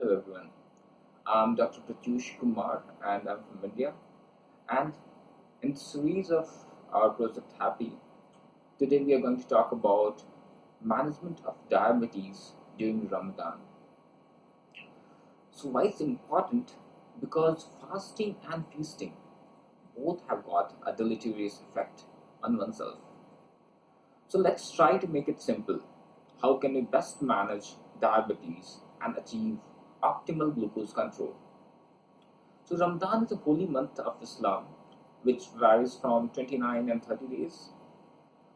Hello everyone, I'm Dr. Pratyush Kumar and I'm from India. And in the series of our project Happy, today we are going to talk about management of diabetes during Ramadan. So, why it's important? Because fasting and feasting both have got a deleterious effect on oneself. So, let's try to make it simple. How can we best manage diabetes and achieve optimal glucose control? So Ramadan is a holy month of Islam which varies from 29 and 30 days.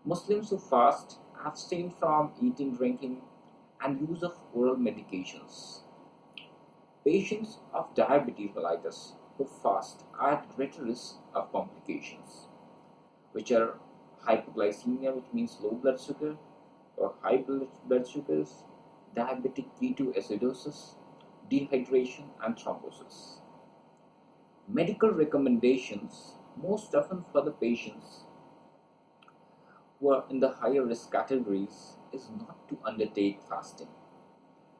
Muslims who fast abstain from eating, drinking, and use of oral medications. Patients of diabetes mellitus who fast are at greater risk of complications, which are hypoglycemia, which means low blood sugar, or high blood sugars, diabetic ketoacidosis, dehydration, and thrombosis. Medical recommendations, most often for the patients who are in the higher risk categories, is not to undertake fasting.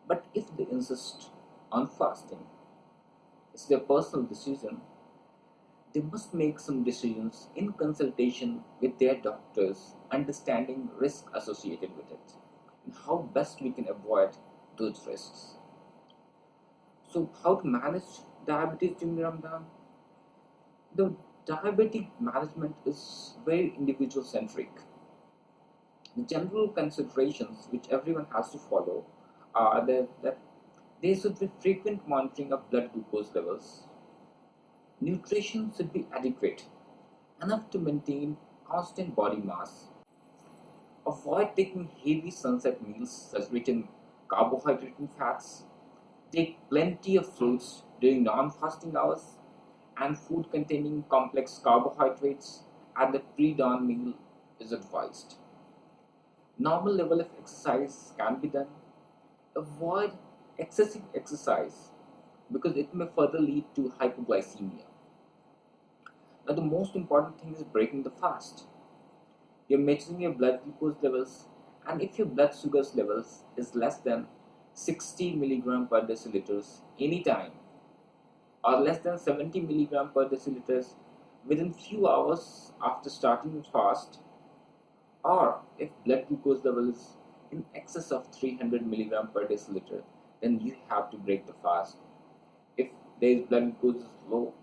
But if they insist on fasting, it's their personal decision. They must make some decisions in consultation with their doctors, understanding risk associated with it and how best we can avoid those risks. So, how to manage diabetes during Ramadan? The diabetic management is very individual centric. The general considerations which everyone has to follow are that there should be frequent monitoring of blood glucose levels. Nutrition should be adequate, enough to maintain constant body mass. Avoid taking heavy sunset meals as rich in carbohydrate and fats. Take plenty of fruits during non-fasting hours, and food containing complex carbohydrates at the pre-dawn meal is advised. Normal level of exercise can be done. Avoid excessive exercise because it may further lead to hypoglycemia. Now, the most important thing is breaking the fast. You're measuring your blood glucose levels, and if your blood sugars levels is less than 60 milligram per deciliters anytime, or less than 70 milligram per deciliters within few hours after starting the fast, or if blood glucose level is in excess of 300 milligram per deciliter, then you have to break the fast. If there is blood glucose is low,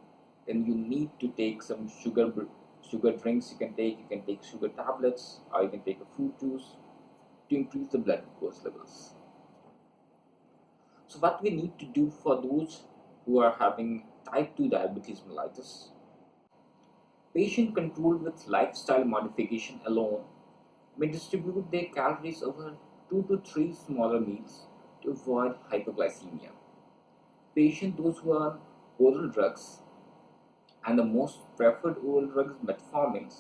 then you need to take some sugar drinks. You can take sugar tablets, or you can take a fruit juice to increase the blood glucose levels. So what we need to do for those who are having type 2 diabetes mellitus, patient controlled with lifestyle modification alone may distribute their calories over 2 to 3 smaller meals to avoid hypoglycemia. Patients those who are on oral drugs, and the most preferred oral drug is metformin.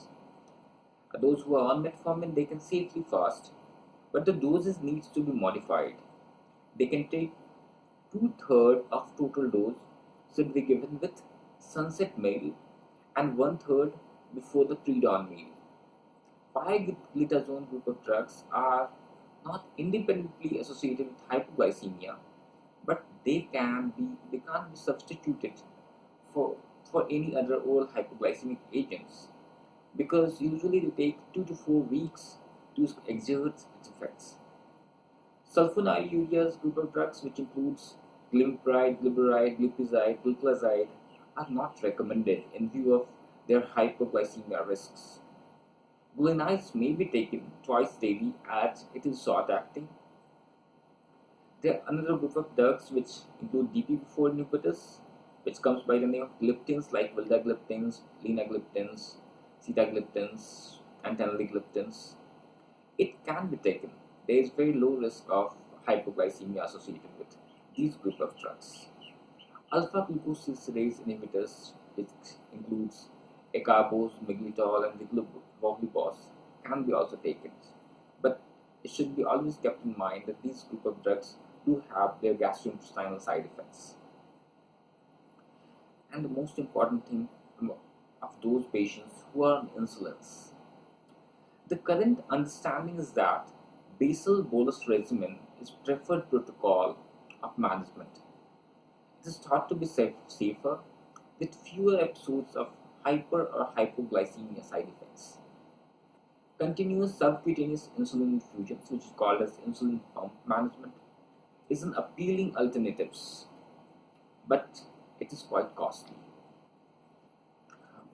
Those who are on metformin, they can safely fast, but the doses needs to be modified. They can take two-thirds of total dose should be given with sunset meal and one-third before the pre-dawn meal. 5-glitazone group of drugs are not independently associated with hypoglycemia, but they can't be substituted for for any other oral hypoglycemic agents because usually they take 2 to 4 weeks to exert its effects. Sulfonylureas group of drugs, which includes glimepiride, glyburide, glipizide, gliclazide, are not recommended in view of their hypoglycemia risks. Gluconides may be taken twice daily as it is short acting. There are another group of drugs which include DPP-4 inhibitors, which comes by the name of gliptins like vildagliptins, linagliptins, sitagliptins, and teneligliptins. It can be taken. There is very low risk of hypoglycemia associated with these group of drugs. Alpha glucosylceramide inhibitors, which includes acarbose, miglitol, and voglibos, can be also taken. But it should be always kept in mind that these group of drugs do have their gastrointestinal side effects. And the most important thing of those patients who are on insulins. The current understanding is that basal bolus regimen is preferred protocol of management. It is thought to be safer with fewer episodes of hyper or hypoglycemia side effects. Continuous subcutaneous insulin infusions, which is called as insulin pump management, is an appealing alternative, but it is quite costly.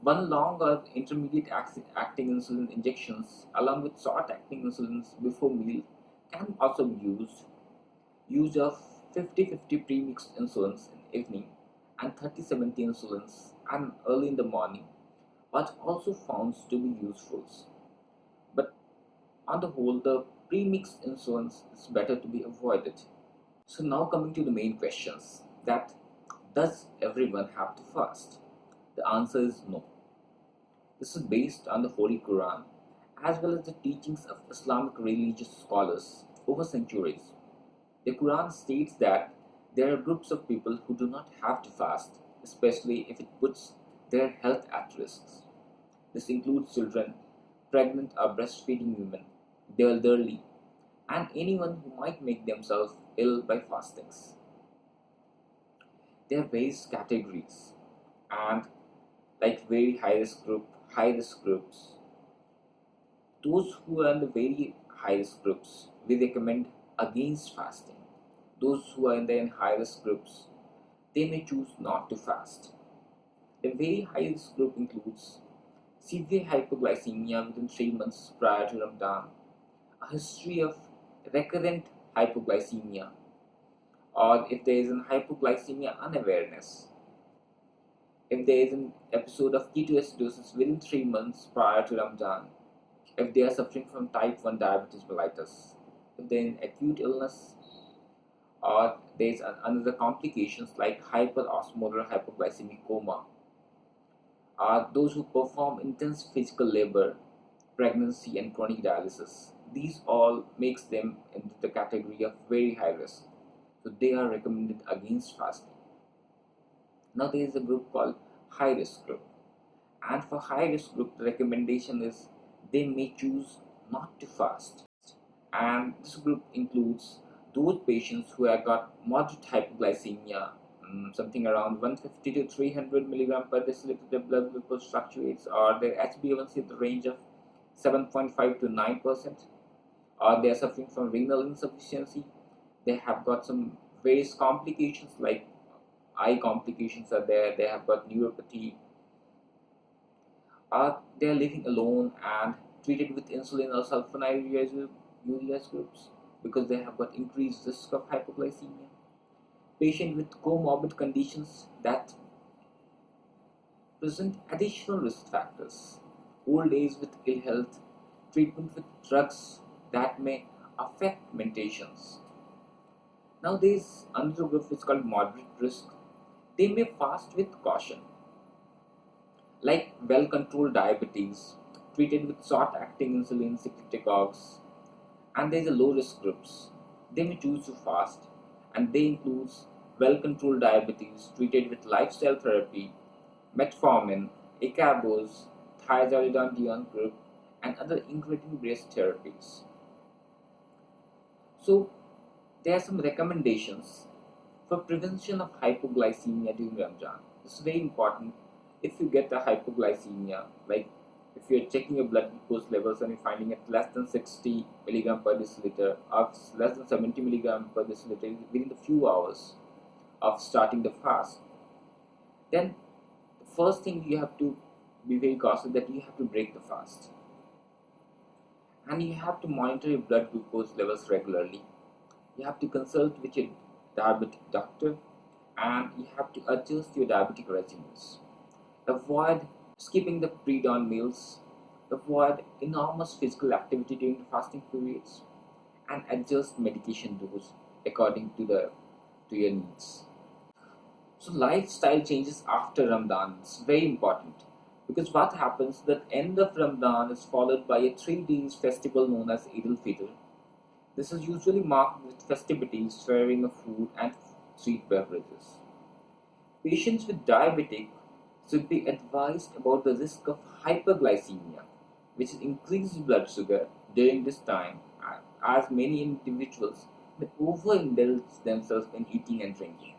One long or intermediate acting insulin injections along with short acting insulins before meal can also be used. Use of 50-50 pre-mixed insulins in evening and 30-70 insulins and early in the morning was also found to be useful. But on the whole, the pre-mixed insulins is better to be avoided. So now coming to the main questions, that does everyone have to fast? The answer is no. This is based on the Holy Quran as well as the teachings of Islamic religious scholars over centuries. The Quran states that there are groups of people who do not have to fast, especially if it puts their health at risk. This includes children, pregnant or breastfeeding women, the elderly, and anyone who might make themselves ill by fastings. There are various categories, and like very high risk groups. Those who are in the very high risk groups, we recommend against fasting. Those who are in the high risk groups, they may choose not to fast. The very high risk group includes severe hypoglycemia within 3 months prior to Ramadan, a history of recurrent hypoglycemia, or if there is an hypoglycemia unawareness, if there is an episode of ketoacidosis within 3 months prior to Ramadan, if they are suffering from type 1 diabetes mellitus, if there is an acute illness, or there is another complications like hyperosmolar hypoglycemic coma, or those who perform intense physical labor, pregnancy and chronic dialysis. These all makes them into the category of very high risk. So they are recommended against fasting. Now there is a group called high risk group. And for high risk group, the recommendation is they may choose not to fast. And this group includes those patients who have got moderate hypoglycemia, something around 150 to 300 milligram per deciliter, their blood glucose fluctuates, or their HbA1c in the range of 7.5 to 9%, or they are suffering from renal insufficiency. They have got some various complications like eye complications are there, they have got neuropathy, or they are living alone and treated with insulin or sulfonylurea groups because they have got increased risk of hypoglycemia. Patient with comorbid conditions that present additional risk factors, old age with ill health, treatment with drugs that may affect mentations. Now there is another group which is called moderate risk. They may fast with caution, like well-controlled diabetes, treated with short-acting insulin secretagogues, and there is a low-risk groups. They may choose to fast, and they include well-controlled diabetes treated with lifestyle therapy, metformin, acarbose, thiazolidine group, and other incretin-based therapies. So there are some recommendations for prevention of hypoglycemia during Ramadan. It's very important. If you get a hypoglycemia, like if you're checking your blood glucose levels and you're finding it less than 60 milligram per deciliter or less than 70 milligram per deciliter within the few hours of starting the fast, then the first thing you have to be very cautious that you have to break the fast. And you have to monitor your blood glucose levels regularly. You have to consult with your diabetic doctor, and you have to adjust your diabetic regimens. Avoid skipping the pre-dawn meals, avoid enormous physical activity during the fasting periods, and adjust medication dose according to your needs. So lifestyle changes after Ramadan is very important, because what happens that end of Ramadan is followed by a 3 days festival known as Eid al-Fitr. This is usually marked with festivities, sharing of food and sweet beverages. Patients with diabetic should be advised about the risk of hyperglycemia, which is increased blood sugar during this time, as many individuals may overindulge themselves in eating and drinking.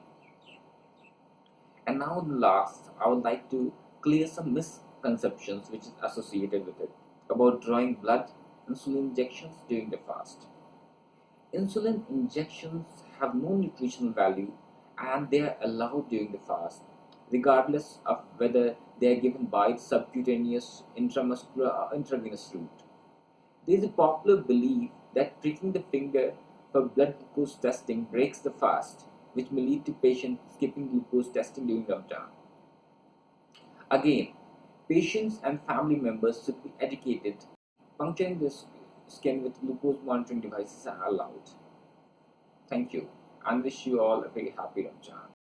And now last, I would like to clear some misconceptions which is associated with it about drawing blood insulin injections during the fast. Insulin injections have no nutritional value and they are allowed during the fast, regardless of whether they are given by subcutaneous, intramuscular, or intravenous route. There is a popular belief that pricking the finger for blood glucose testing breaks the fast, which may lead to patients skipping glucose testing during Ramadan. Again, patients and family members should be educated. Puncturing the skin with glucose monitoring devices are allowed. Thank you and wish you all a very happy Ramadan.